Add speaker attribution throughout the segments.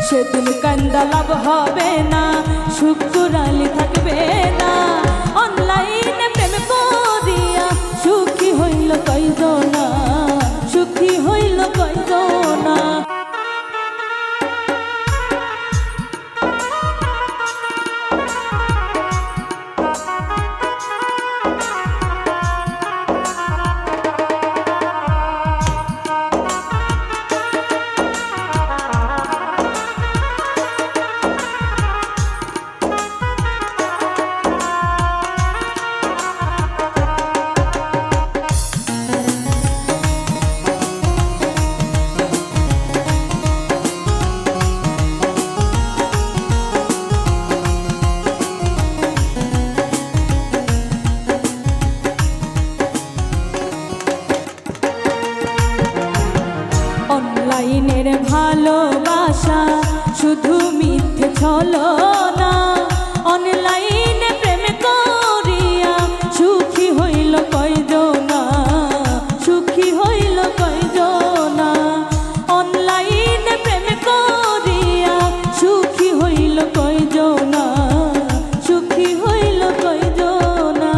Speaker 1: সেদিন কান্দা লাভ হবে না, সুখ কুড়ালি থাকবে না। অনলাইনে প্রেম করিয়া সুখী হইল কয়জনা, সুখী হইল কয়জনা। অনলাইনের ভালোবাসা শুধু মিথ্যে ছলনা, অনলাইনে প্রেম করিয়া সুখী হইল কয়জনা, সুখী হইল কয়জনা। অনলাইনে প্রেম করিয়া সুখী হইল কয়জনা, সুখী হইল কয়জনা।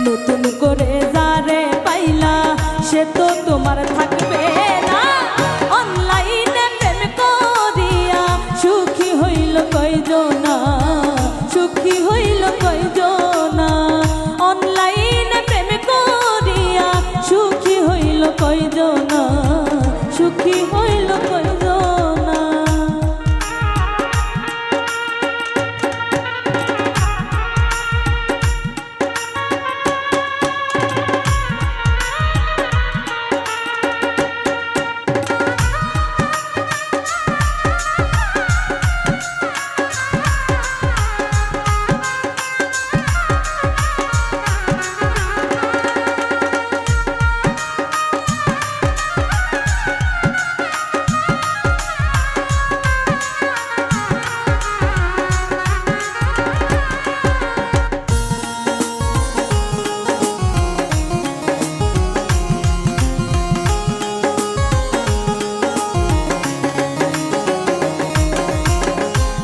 Speaker 1: নতুন করে যারে পাইলা সে তো তোমার থাকবে না। অনলাইনে প্রেম করিয়া সুখী হইল কয়জনা, সুখী হইল কয়জনা। অনলাইনে প্রেম করিয়া সুখী হইল কয়জনা, সুখী হইল কয়জনা।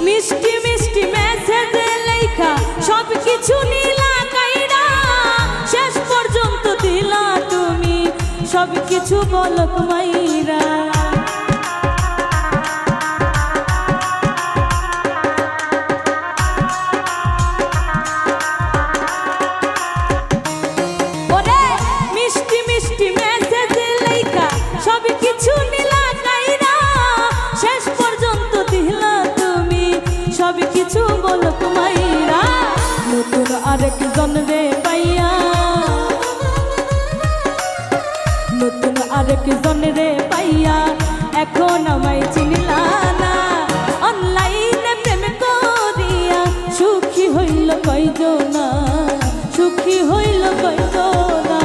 Speaker 1: মিষ্টি মিষ্টি মেসেজ লেখা সবকিছু নীলা কাইরা, শেষ পর্যন্ত দিলা তুমি সবকিছু বলক মাইরা। ওরে মিষ্টি মিষ্টি মেসেজ লেখা সবকিছু নীলা কাইরা, শেষ পর্যন্ত দিলা সবকিছু বলক মাইরা। নতুন আরেকজন রে পাইয়া, নতুন আরেকজন রে পাইয়া এখন আমায় চিনলা না। অনলাইনে প্রেম করিয়া সুখী হইল কয়জনা, সুখী হইল কয়জনা।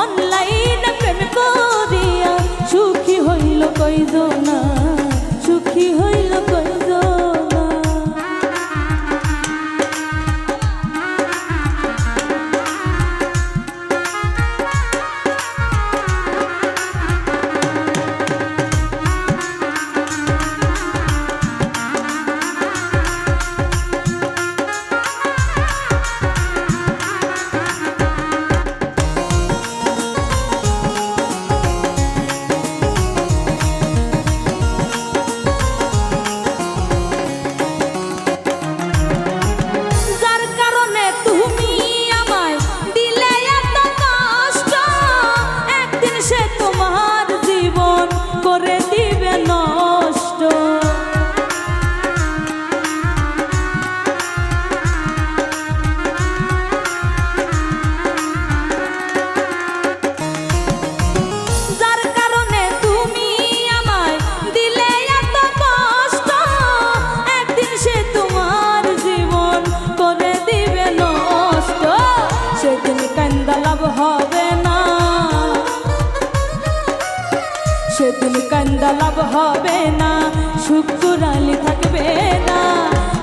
Speaker 1: অনলাইনে প্রেম করিয়া সুখী হইল কয়জনা, সুখী হইল কয়জনা। হবে না, শুকুরালি থাকবে না।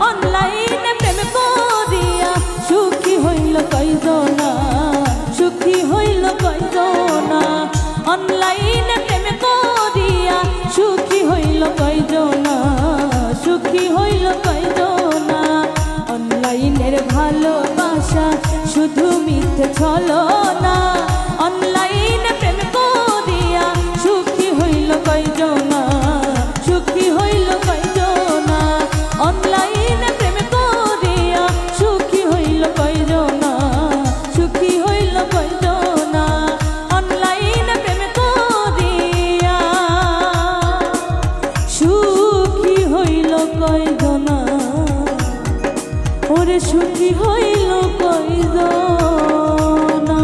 Speaker 1: অনলাইনে প্রেম করিয়া সুখী হইল কয়জনা, সুখী হইল কয়জনা। অনলাইনে প্রেম করিয়া সুখী হইল কয়জনা, সুখী হইল কয়জনা। অনলাইনের ভালোবাসা শুধু মিথ্যে ছলনা, অনলাইনে প্রেম করিয়া সুখী হইল কয়জনা, সুখী হইল কয়জনা। অনলাইনে প্রেম করিয়া সুখী হইল কয়জনা, সুখী হইল কয়জনা। অনলাইনে প্রেম করিয়া সুখী হইল কয়জনা, ওরে সুখী হইল কয়জনা।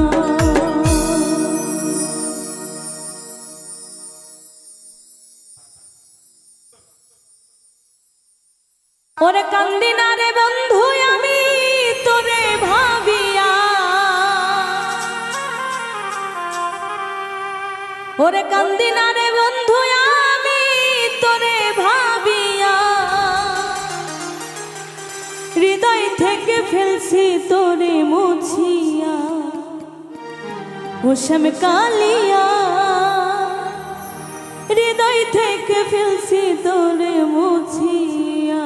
Speaker 1: ওরে কান্দি না রে বন্ধু আমি তোরে ভাবিয়া, ওরে কান্দি না রে বন্ধু আমি তোরে ভাবিয়া। হৃদয় থেকে ফেলছি তোরে মুছিয়া, ওসম কালিয়া। হৃদয় থেকে ফেলছি তোরে মুছিয়া।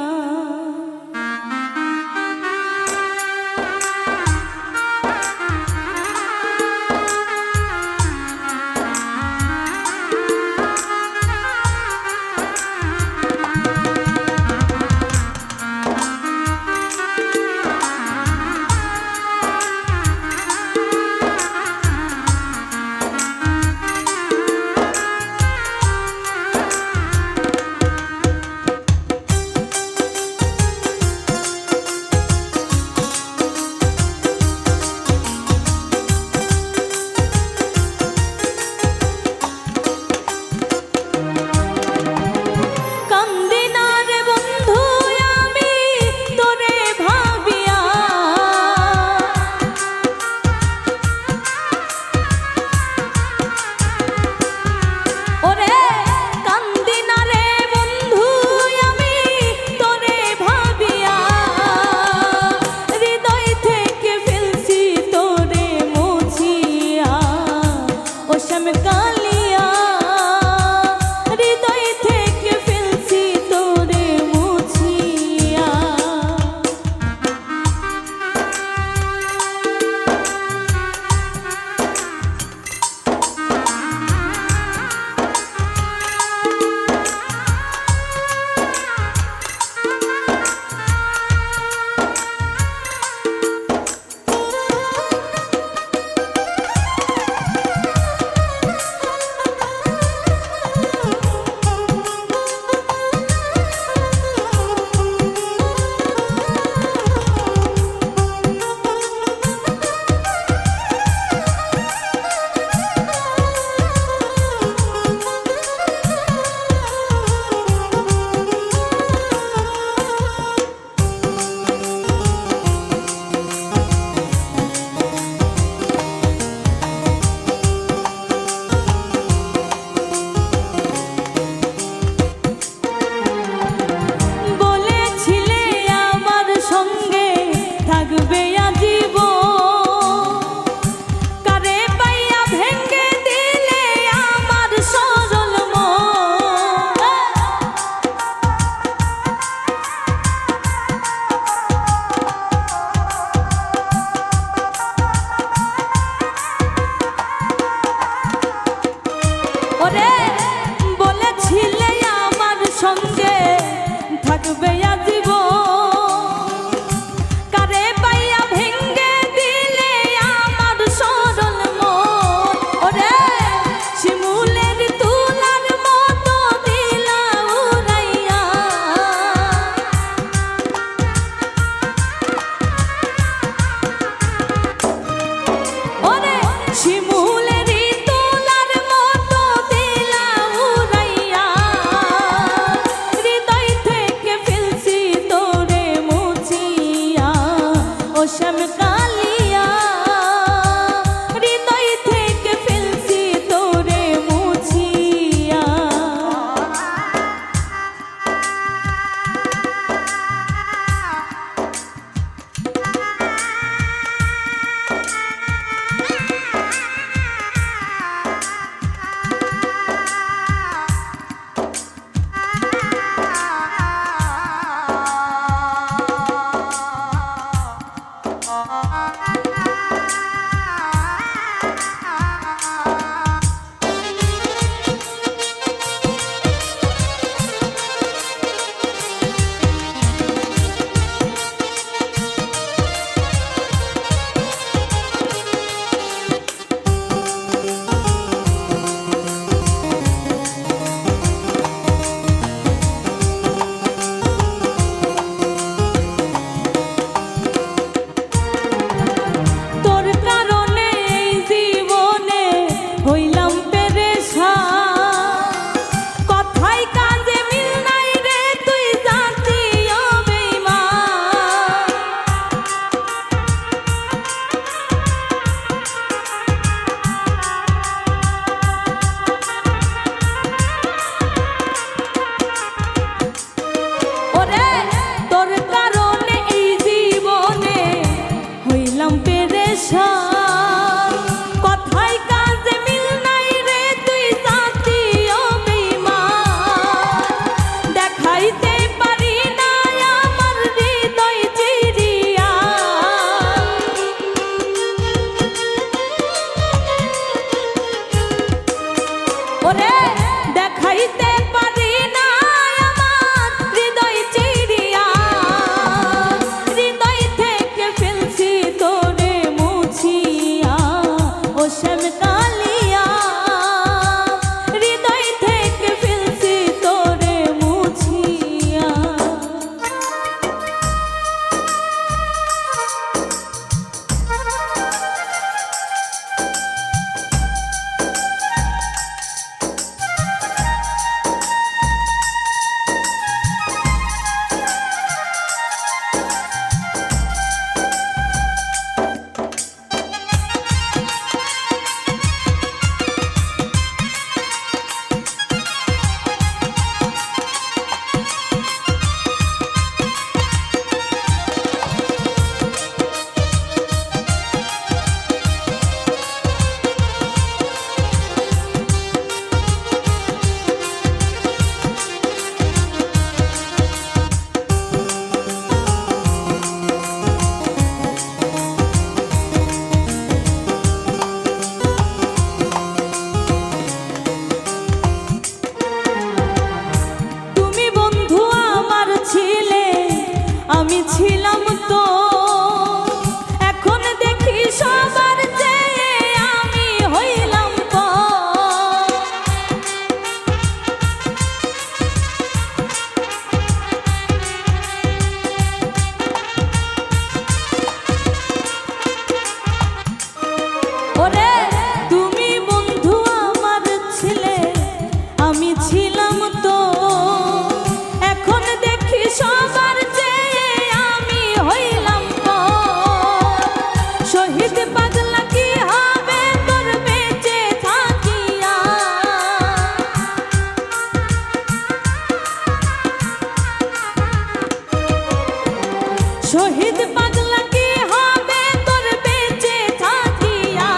Speaker 1: শহীদ পাগলা কি হবে তোর বেঁচে থাকিয়া,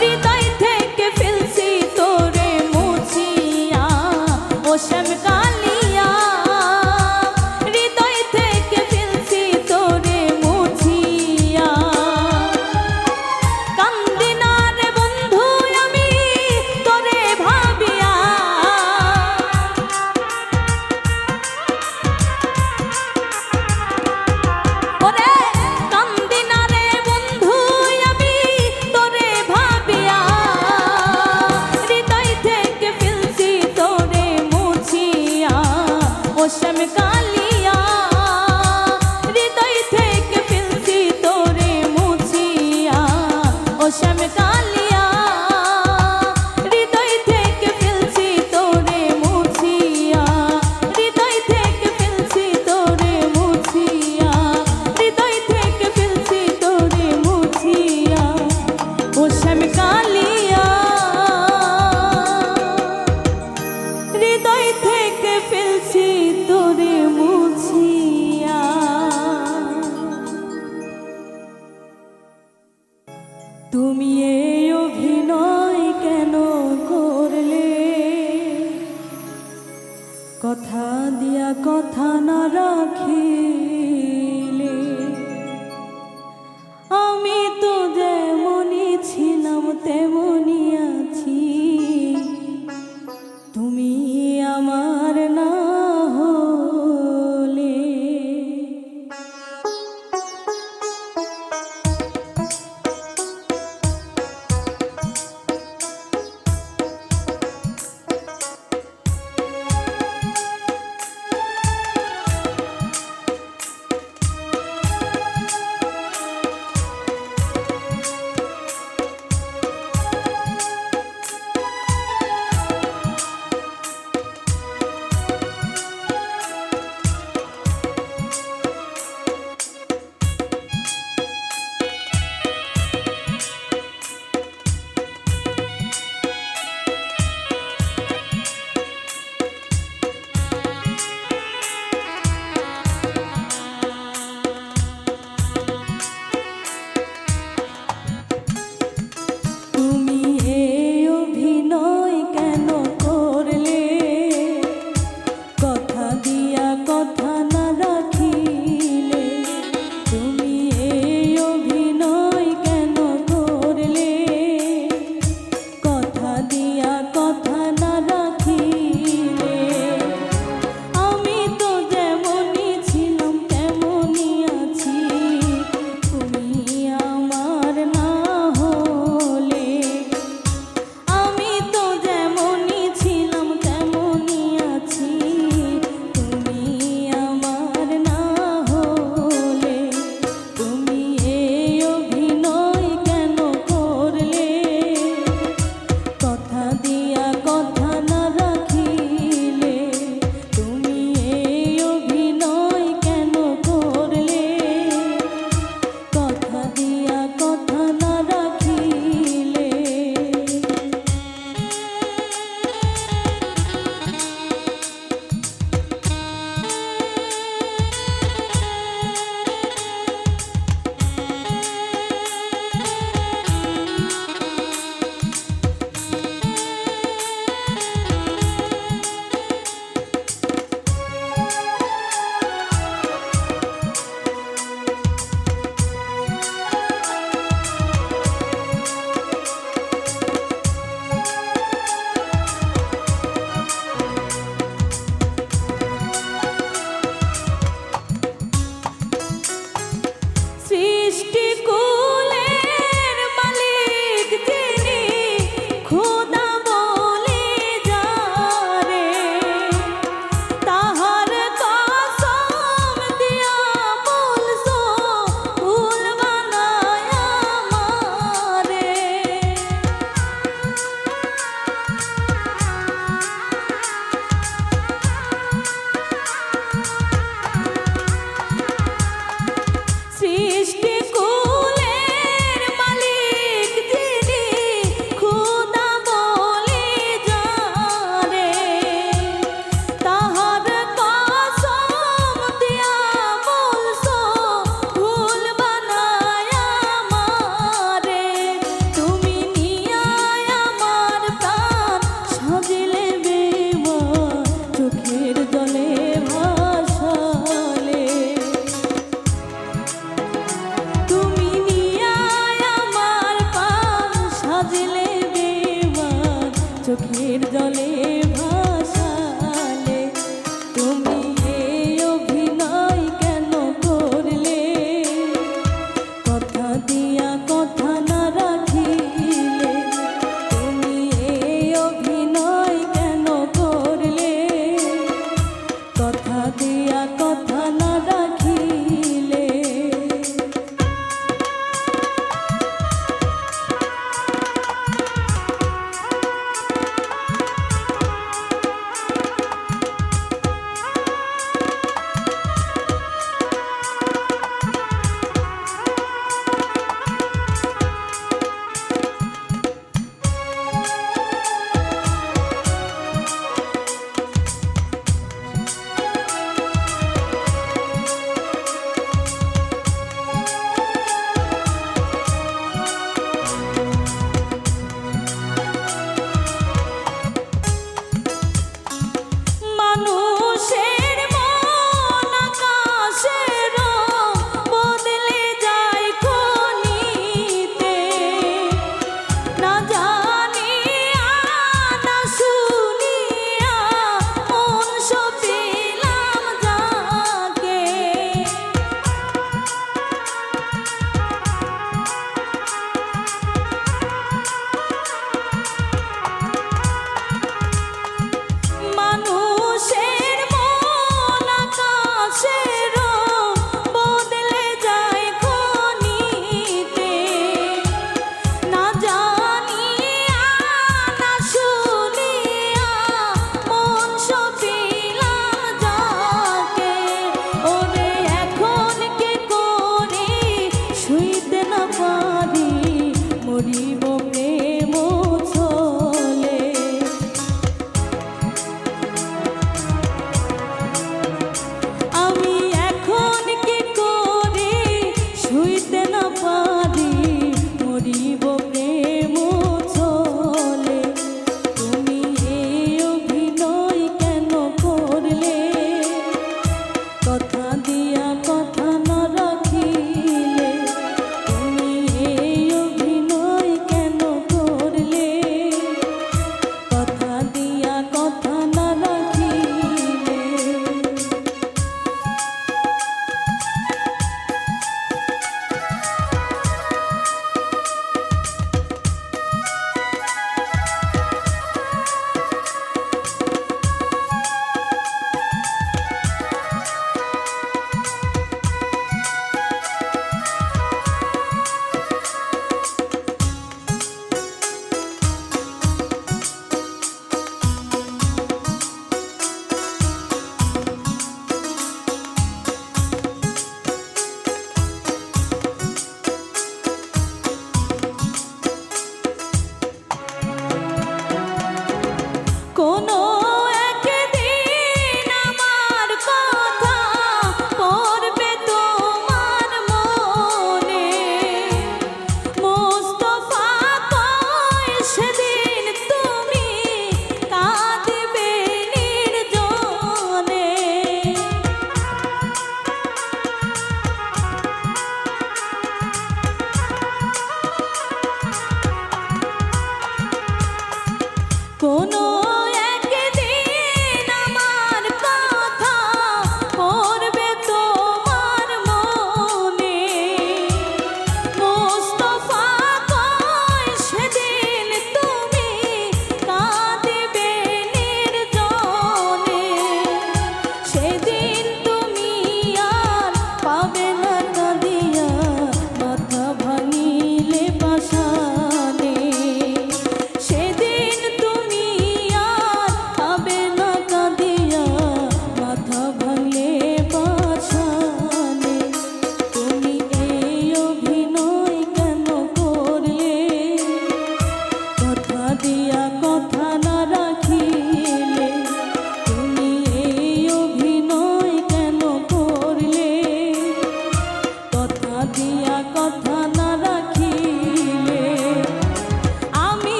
Speaker 1: হৃদয় থেকে ফেলছি তোরে মুছিয়া, ও শ্যাম কালিয়া, হৃদয় থেকে ফেলছি তোরে মুছিয়া। কান্দি না রে বন্ধু আমি তোরে ভাবিয়া, ওরে কান্দি না রে বন্ধু আমি তোরে ভাবিয়া, হৃদয় থেকে ফেলছি তোরে মুছিয়া, ও শ্যাম কালিয়া, হৃদয় থেকে ফেলছি তোরে মুছিয়া, ও শ্যাম কালিয়া, হৃদয় থেকে ফেলছি তোরে মুছিয়া, হৃদয় থেকে ফেলছি তোরে মুছিয়া, হৃদয় থেকে ফেলছি তোরে মুছিয়া, ও শ্যাম কালিয়া, হৃদয় থেকে ফেলছি তোরে মুছিয়া। তুমি এই অভিনয় কেন করলে, কথা দিয়া কথা না রাখিলে, আমি তো যেমনই ছিলাম তেমনই আছি, তুমি আমার না হলে।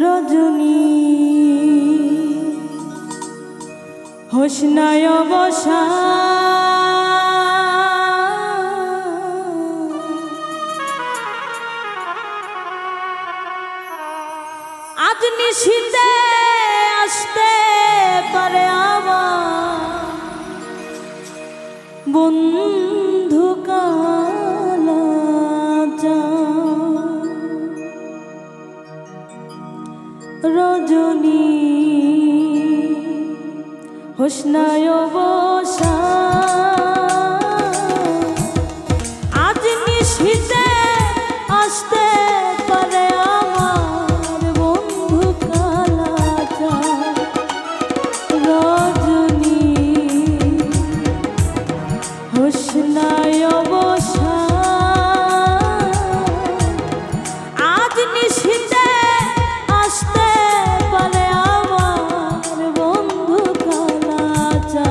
Speaker 1: রজনী হোসনায় বসা আজ নিশীতে আসতে পারে আমার বন্ধু কালাজা রজনী হোসনায় বসা আজ নিশীতে আসতে পারে আমার বন্ধু কালাজা রজনী হোসনায় বসা আজ নিশীতে আসতে পারে আমার বন্ধু কালাজা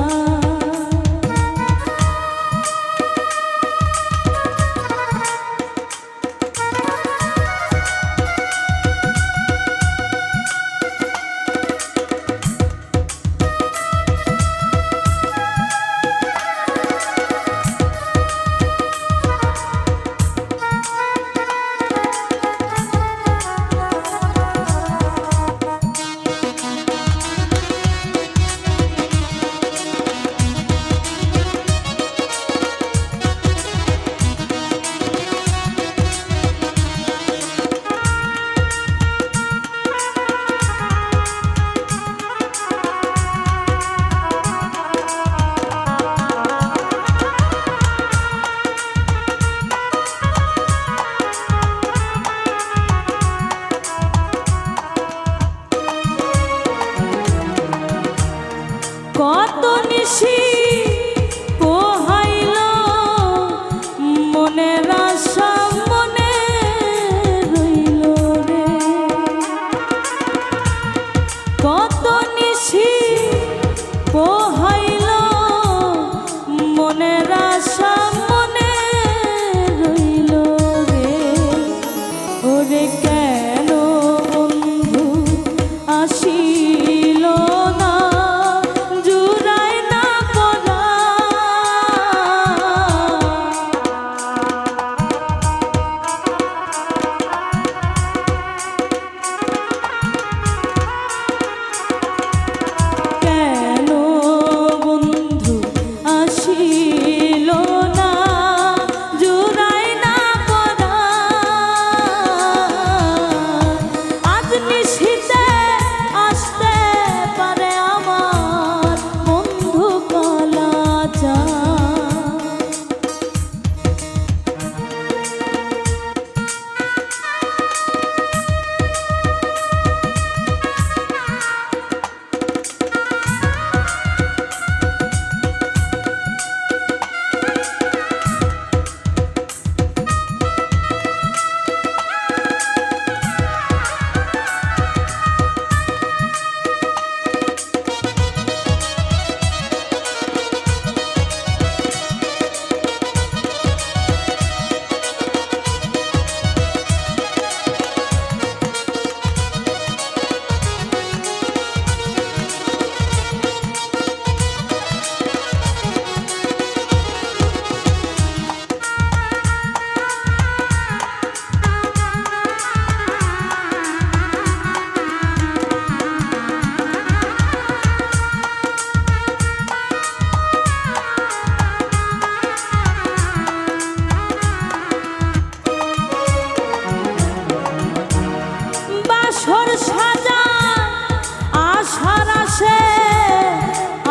Speaker 1: কত নিশি পোহাইল মনের আশা মনে রইল রে কত নিশি পোহাইল মনের আশা মনে রইল রে ওরে কেন বন্ধু আসিল না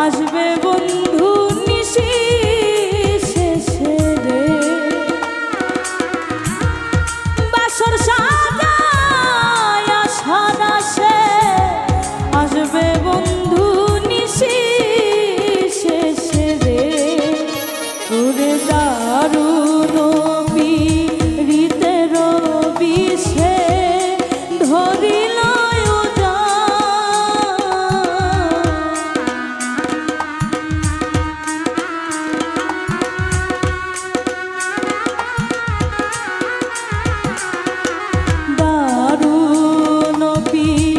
Speaker 1: আসবে বন্ধু নিশি শেষে রে বাসর সাজায় আশার আসে আসবে বন্ধু নিশি শেষে রে ওরে দারুণ পীড়িতের বিষে ধরিল দারুণ পীড়িতের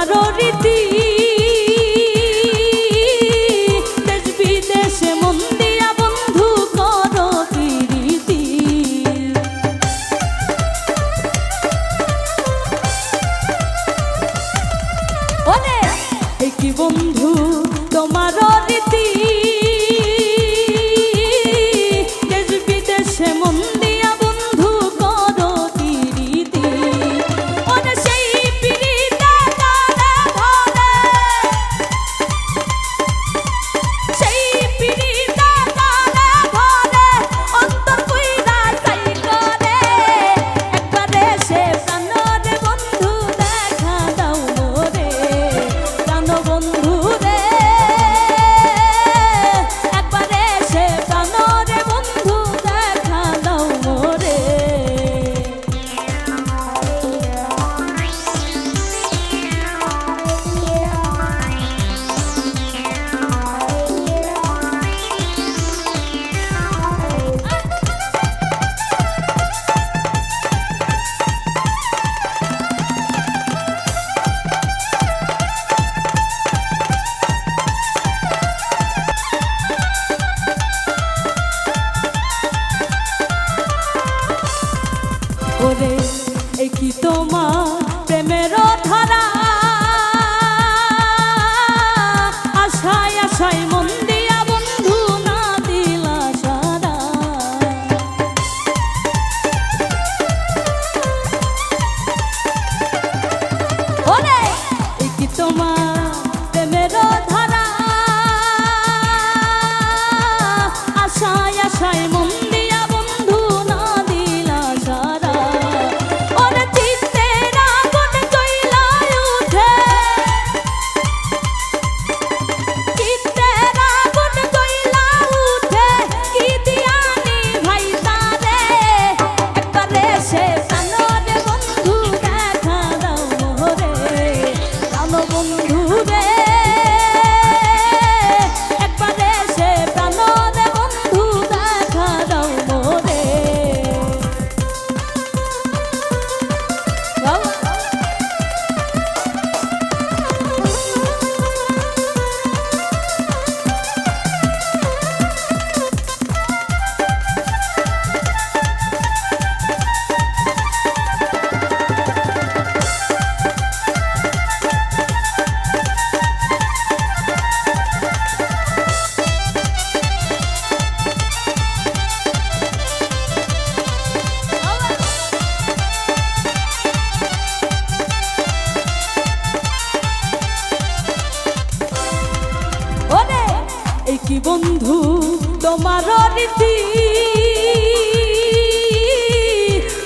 Speaker 1: তোমারও রীতি দেশ বিদেশে মন দিয়া বন্ধু করো প্রীতি ওরে এ কি বন্ধু তোমারও রীতি দেশ বিদেশে মন দিয়া বন্ধু করো প্রীতি ওরে সেই প্রীতিতে কানে ধরে সেই প্রীতিতে কানে ধরে অন্তর কইরা চাই করে একবারে সে প্রাণরে বন্ধু দেখা দাও মোরে প্রাণ বন্ধু রে একবারে সে প্রাণরে বন্ধু দেখা দাও মোরে ওরে এ কি তোমার প্রেমের ধারা আশায় আশায় মন দিয়া বন্ধু না দিলা সারা ওরে এ কি তোমার প্রেমের ধারা আশায় আশায় মন দিয়া বন্ধু না দিলা সারা ওরে চিত্তের আগুন জ্বলা উঠে চিত্তের আগুন জ্বলা উঠে কি দিয়ানি ভাই তারে একবারে সে প্রাণরে বন্ধু দেখা দাও মোরে প্রাণ বন্ধু রে একবারে সে প্রাণরে বন্ধু দেখা দাও মোরে ওরে এ কি বন্ধু তোমার রীতি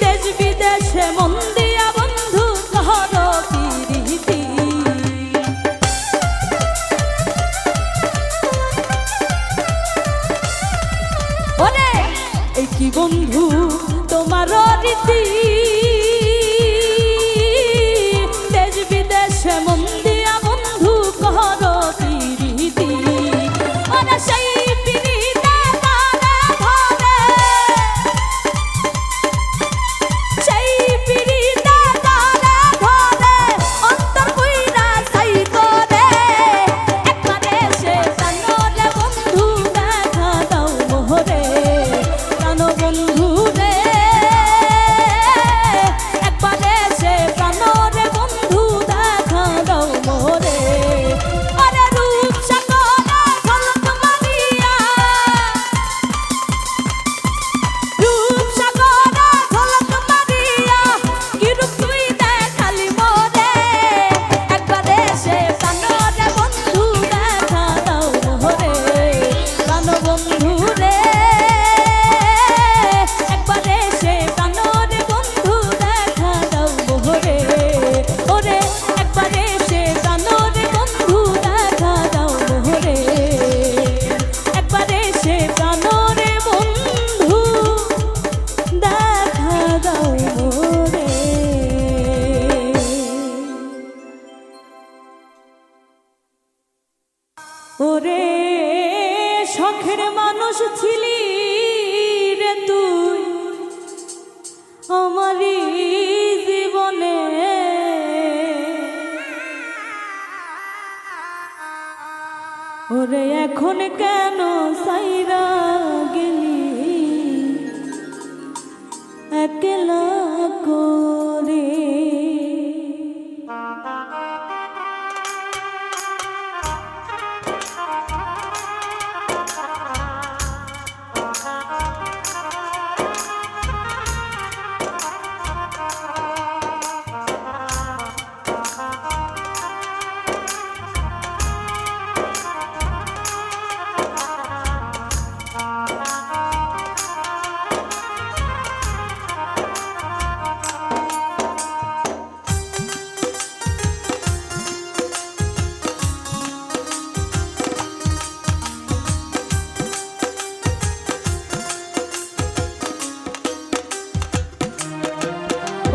Speaker 1: দেশ বিদেশে মন দিয়া বন্ধু করো প্রীতি ওরে এ কি বন্ধু তোমার রীতি দেশ বিদেশে মন দিয়া বন্ধু করো প্রীতি ওরে সেই প্রীতিতে কানে ধরে সেই প্রীতিতে কানে ধরে অন্তর কইরা চাই করে একবারে সে প্রাণরে বন্ধু দেখা দাও মোরে প্রাণ বন্ধু রে একবারে সে প্রাণরে বন্ধু দেখা দাও মোরে আরে রূপ সাগরে ঝলক মারিয়া রূপ সাগরে ঝলক মারিয়া কি রূপ তুই দেখালি মোরে একবারে সে প্রাণরে বন্ধু দেখা দাও মোরে প্রাণ বন্ধু রে একবারে সে প্রাণরে বন্ধু দেখা দাও মোরে ওরে একবারে সে প্রাণরে বন্ধু দেখা দাও মোরে একবারে সে প্রাণরে বন্ধু দেখা দাও মোরে ওরে শখের মানুষ ছিলি রে তুই আমারই জীবনে ওরে এখন কেন সাইরা গেলি একলা করে।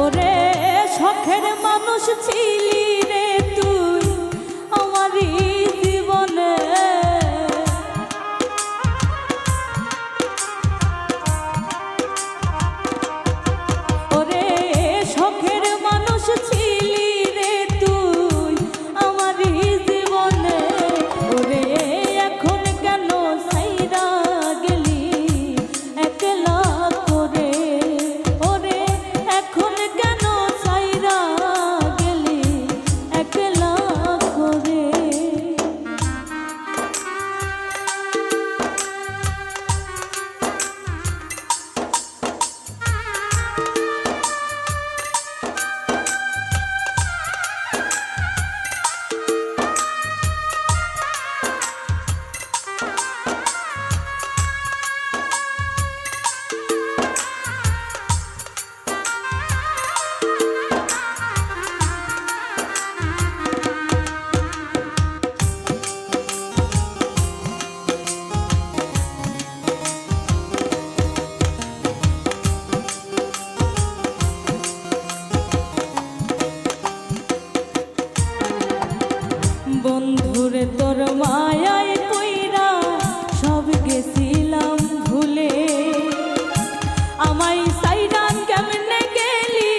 Speaker 1: ওরে শখের মানুষ ছিলি রে তুই আমারই জীবনে, ওরে শখের মানুষ ছিলি রে তুই আমারই জীবনে। ওরে এখন কেন সাইরা গেলি একলা করে। ওরে এখন কেন সাইরা গেলি একলা করে। বন্ধুরে তোর মায়ায় কইরা সব গেছিলাম ভুলে, আমায় সাইরা কেমনে গেলি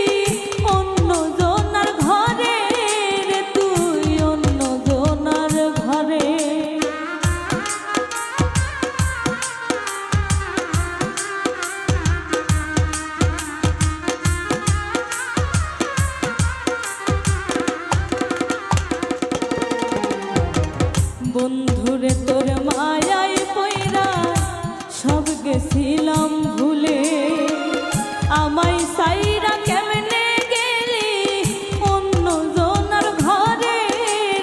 Speaker 1: অন্য জনার ঘরে রে তুই অন্য জনার ঘরে। বন্ধুরে তোর মায়ায় পইরা সব গেছিলাম ভুলে, আমায় সাইরা কেমনে গেলি অন্য জনার ঘরে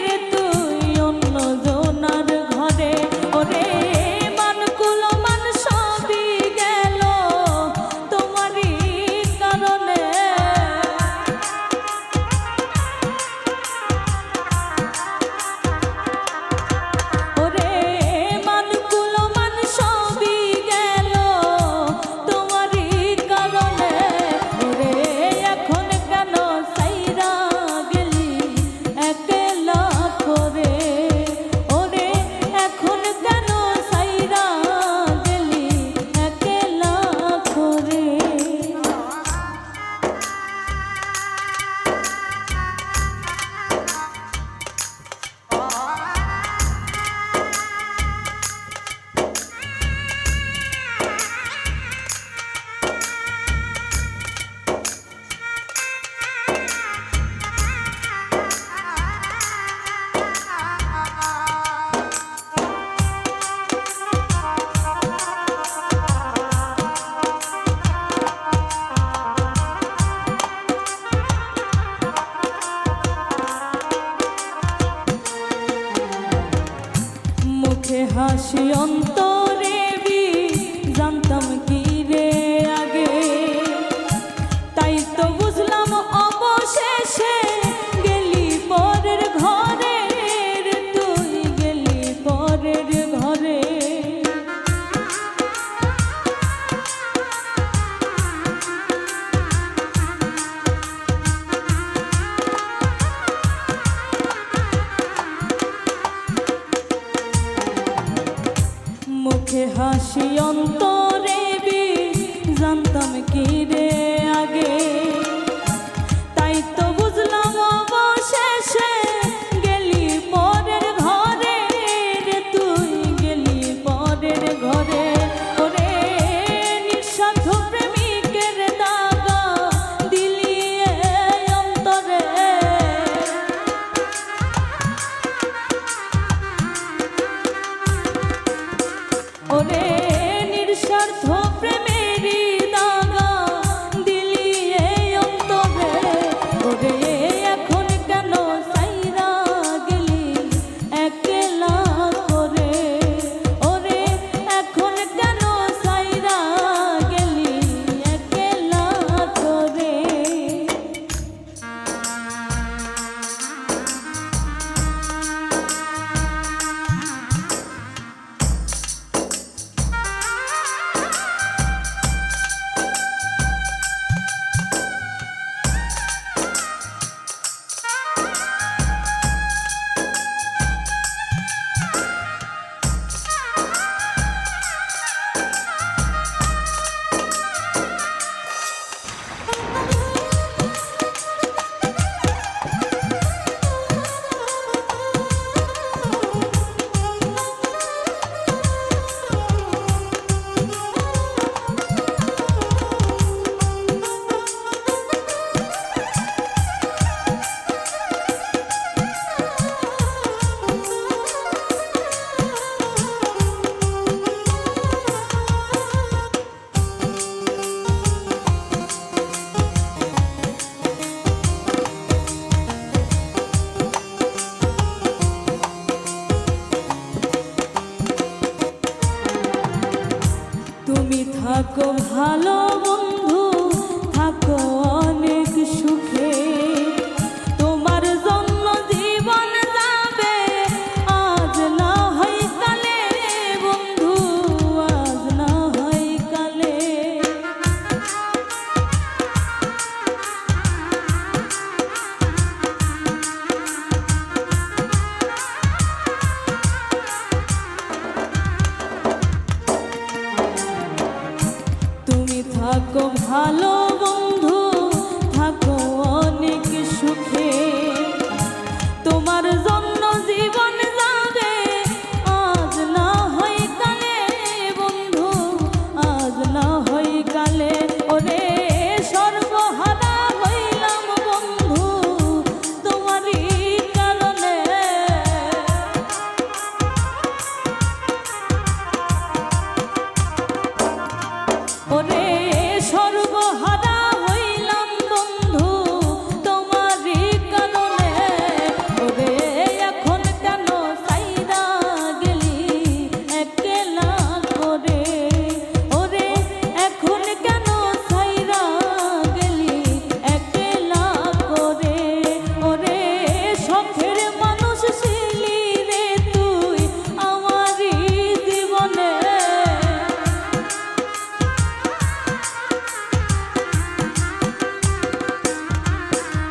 Speaker 1: রে তুই অন্য জনার ঘরে। ওরে মানকুল মান সবই গেল তোমারই কারণে, ওরে মানকুল মান সবই গেল তোমারই কারণে। ওরে এখন কেন সাইরা গেলি একলা করে। ওরে এখন কেন সাইরা গেলি একলা করে। মুখে হাসি অন্তরে বি জানতাম কি রে আগে, তাই তো বুঝলাম অবশেষে গেলি পরের ঘরে রে তুই গেলি পরের ঘরে। মুখ থাকো ভালো বন্ধু, থাকো অনেক সুখে, তোমার জন্য জীবন যাবে আজ না হয় কালে, বন্ধু আজ না হয় কালে। তুমি থাকো ভালো বন্ধু, থাকো অনেক সুখে, তোমার জন্য জীবন যাবে আজ না হয় কালে, বন্ধু আজ না হয় কালে। ওরে সর্বহারা হইলাম বন্ধু তোমারই কারণে, ওরে সর্বহারা হইলাম বন্ধু তোমারই কারণে। ওরে এখন কেন সাইরা গেলি একলা করে, ওরে এখন কেন সাইরা গেলি একলা করে। ওরে শখের মানুষ ছিলি রে তুই আমারই জীবনে,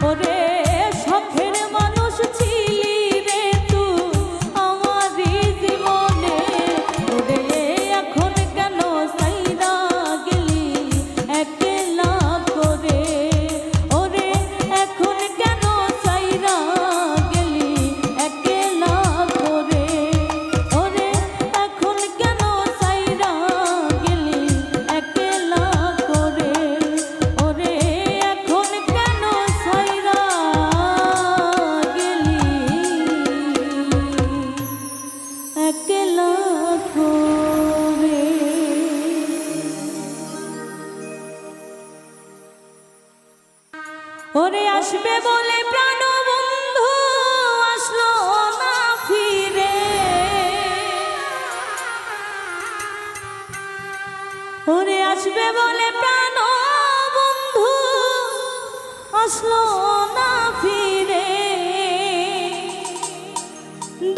Speaker 1: ওরে শখের মানুষ ছিলি রে তুই আমারই জীবনে। ওরে এখন কেন সাইরা গেলি একলা করে, ওরে এখন কেন সাইরা গেলি একলা করে, ওরে এখন কেন সাইরা গেলি একলা করে, ওরে এখন কেন সাইরা গেলি একলা করে। ওরে আসবে বলে প্রাণ বন্ধু আসলো না ফিরে, ওরে আসবে বলে প্রাণ বন্ধু আসলো না ফিরে,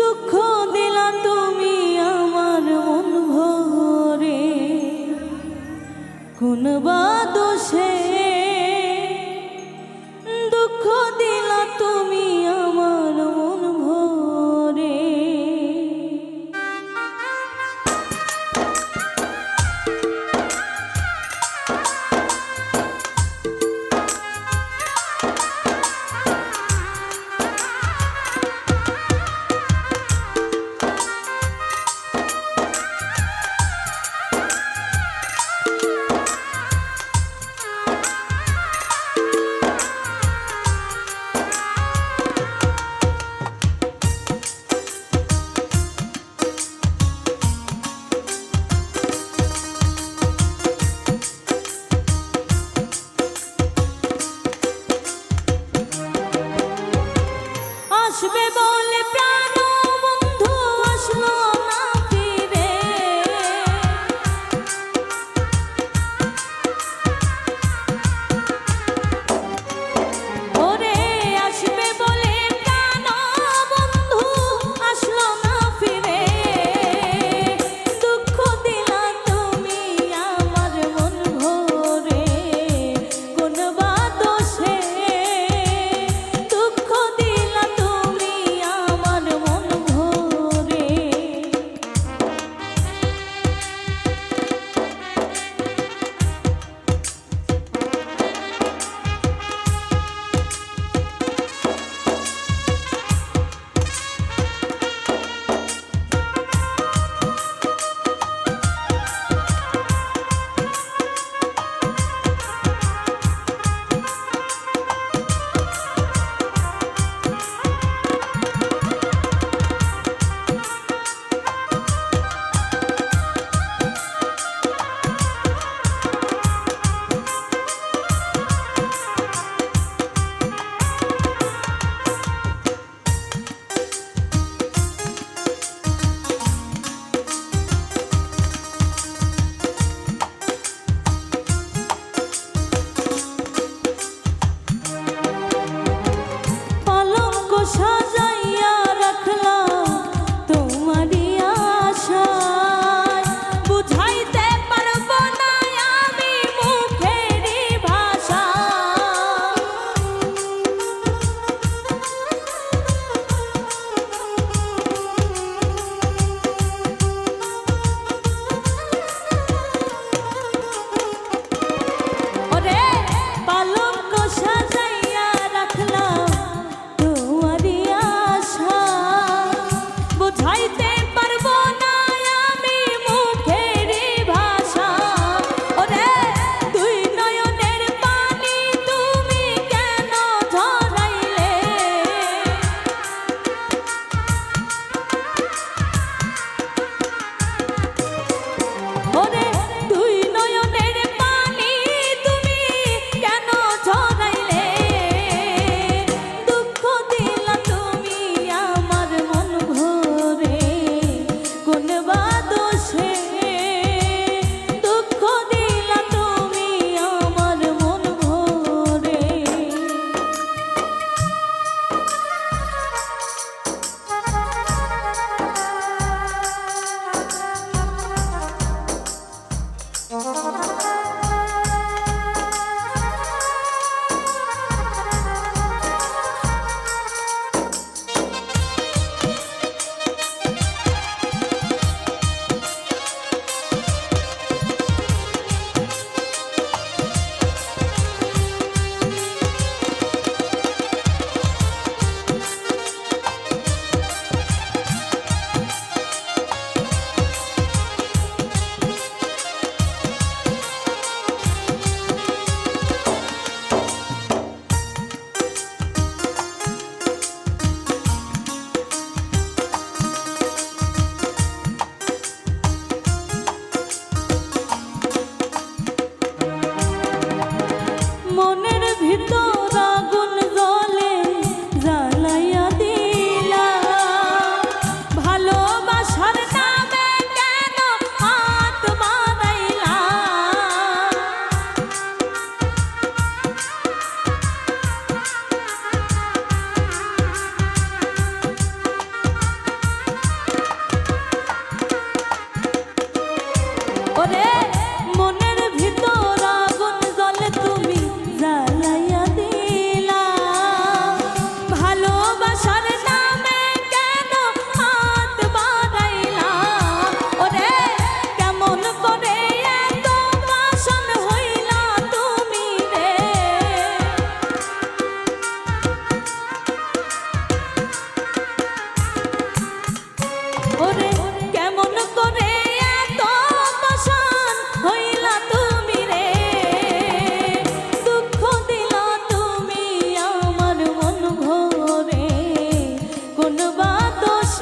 Speaker 1: দুঃখ দিলা তুমি আমার মন ভরে, কোন বা দোষে দুঃখ দিলা তুমি আমার মন ভরে।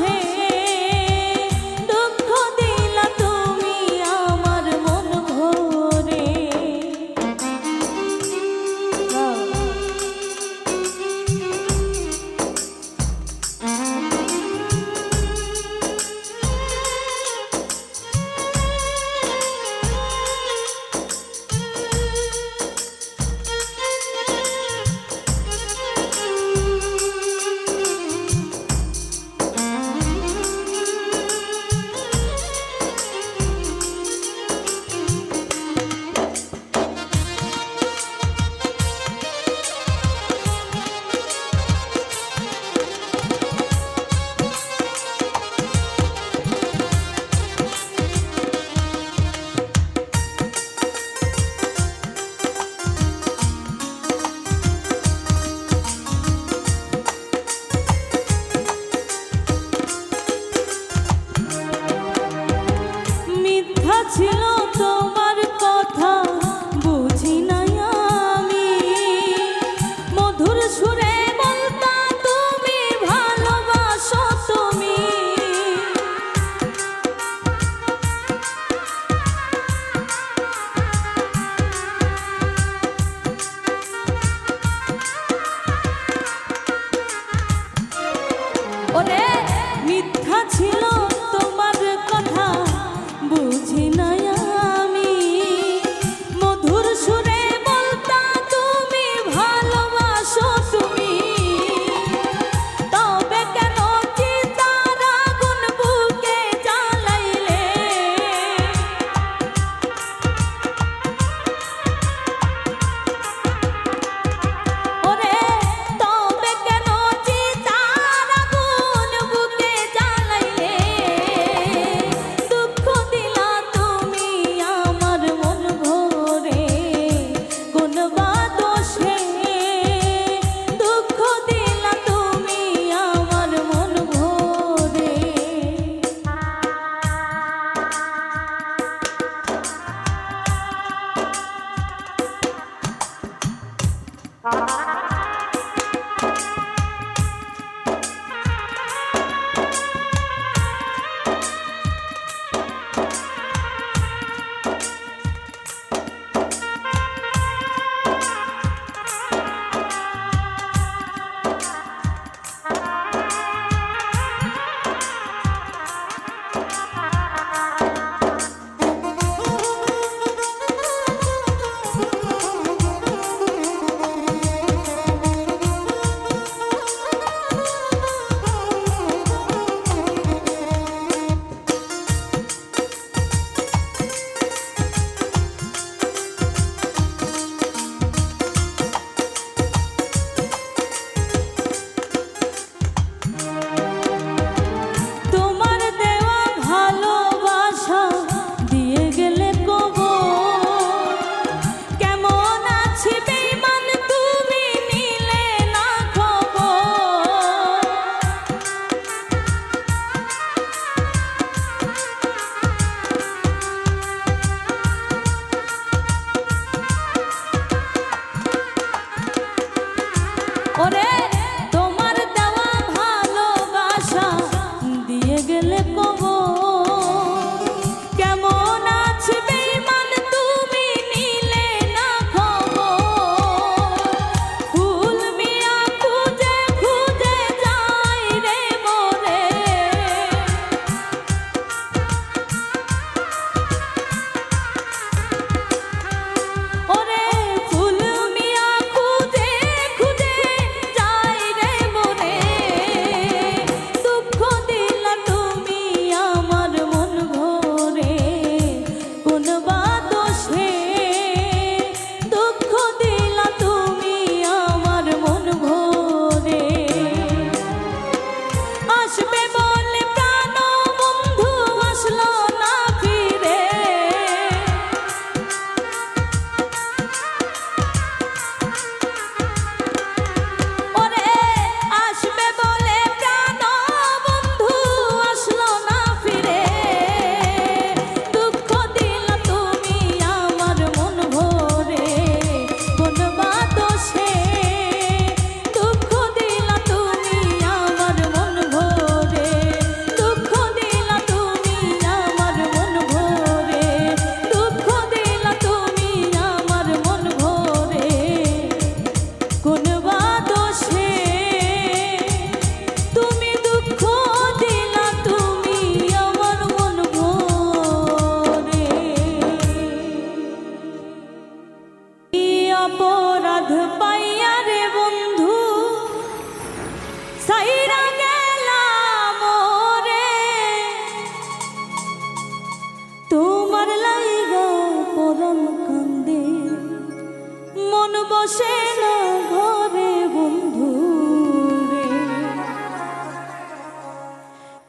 Speaker 1: মাঝে দুঃখ দিলা তুমি আমার মন ভরে।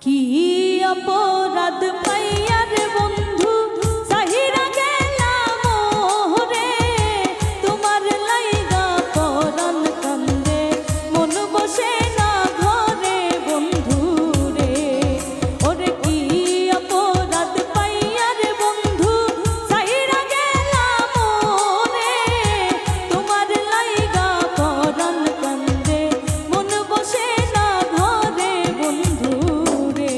Speaker 1: কি অপরাধ পাইয়ার বন্ধু সাহিরা গেলাম মোরে, তোমার লাইগা পরাণ কান্দে মন বসে না ঘরে বন্ধু রে। ওরে কি অপরাধ পাইয়ার বন্ধু সাহিরা গেলাম মোরে, তোমার লাইগা পরাণ কান্দে মন বসে না ঘরে বন্ধু রে।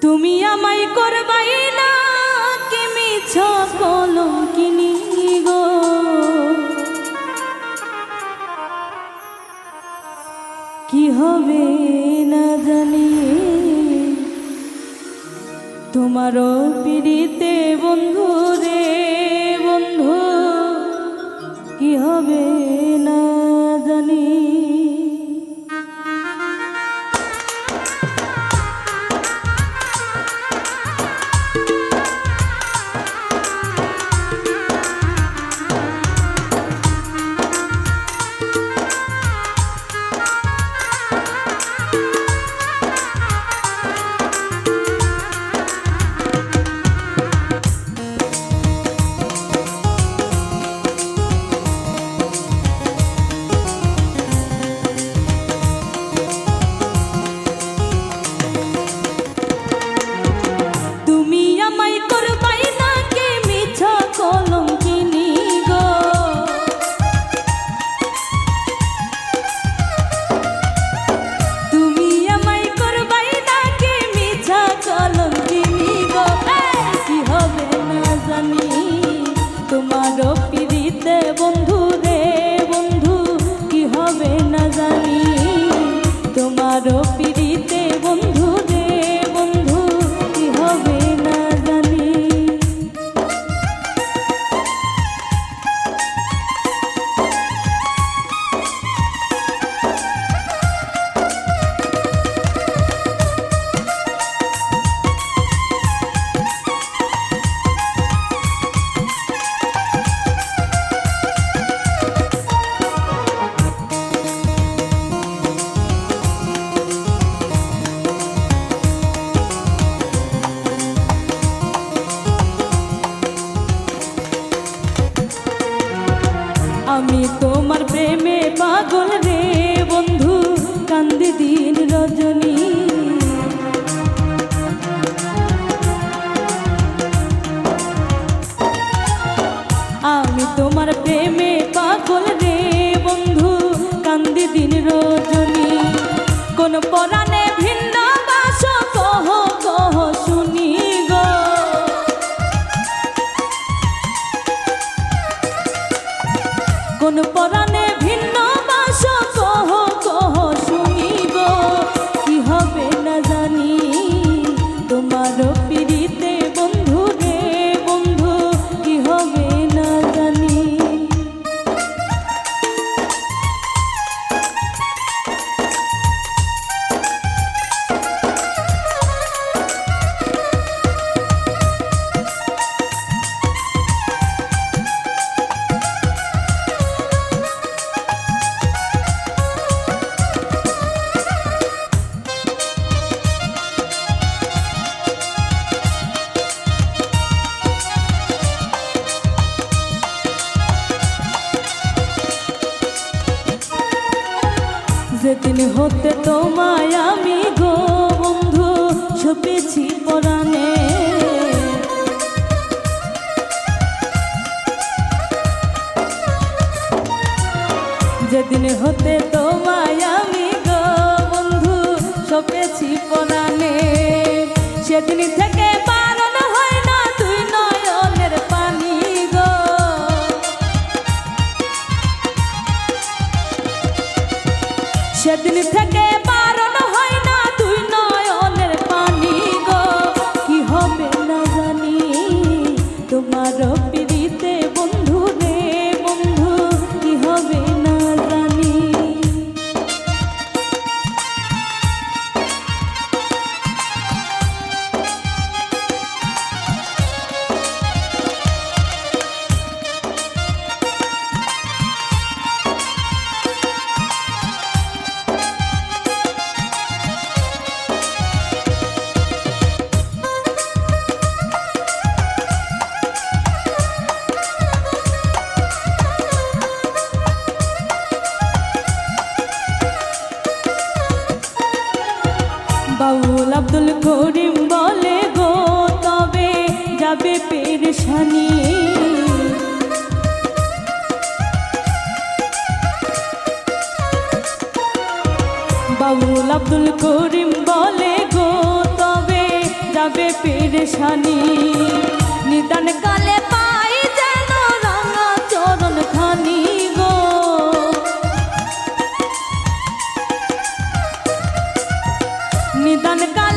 Speaker 1: তুমি আমায় করবাই না কি মিছা কলঙ্কিনী গো, কি হবে না জানি তোমারও পিড়িতে বন্ধু রে বন্ধু, কি হবে না জানি। তোমারও পিড়িতে বন্ধু রে বন্ধু, কি হবে না জানি তোমারও পিড়িতে বন্ধু রে বন্ধু, কি হবে না জানি। আমি তোমার প্রেমে পাগল রে বন্ধু, কান্দি দিন রজনী। আমি তোমার প্রেমে পাগল রে বন্ধু, কান্দি দিন রজনী। কোন পরাণে ভিন্ন বাস কহ কহ শুনি গো, কোন পরাণে ভিন্ন বাস কহ কহ শুনি গো, কি হবে না জানি তোমারও পিড়িতে বন্ধু রে বন্ধু, কি হবে না জানি। যেদিন হতে তোমায় আমি গো বন্ধু ছুপেছি পরাণে, যেদিন হতে তোমায় আমি গো বন্ধু ছুপেছি পরাণে, সেদিন থেকে বারণ হয় না তুই নয়নের পানি গো, সেদিন থেকে বারণ হয় না তুই নয়নের পানি গো, কি হবে না জানি তোমারও পিড়িতে বন্ধু রে বন্ধু, কি হবে না জানি। বাউল আব্দুল করিম বলে গো তবে যাবে পেরেশানি, বাউল আব্দুল করিম বলে গো তবে পেরেশানি নিদান কালে পাই যেন রাঙা চরণ খানি গো নিদান কালে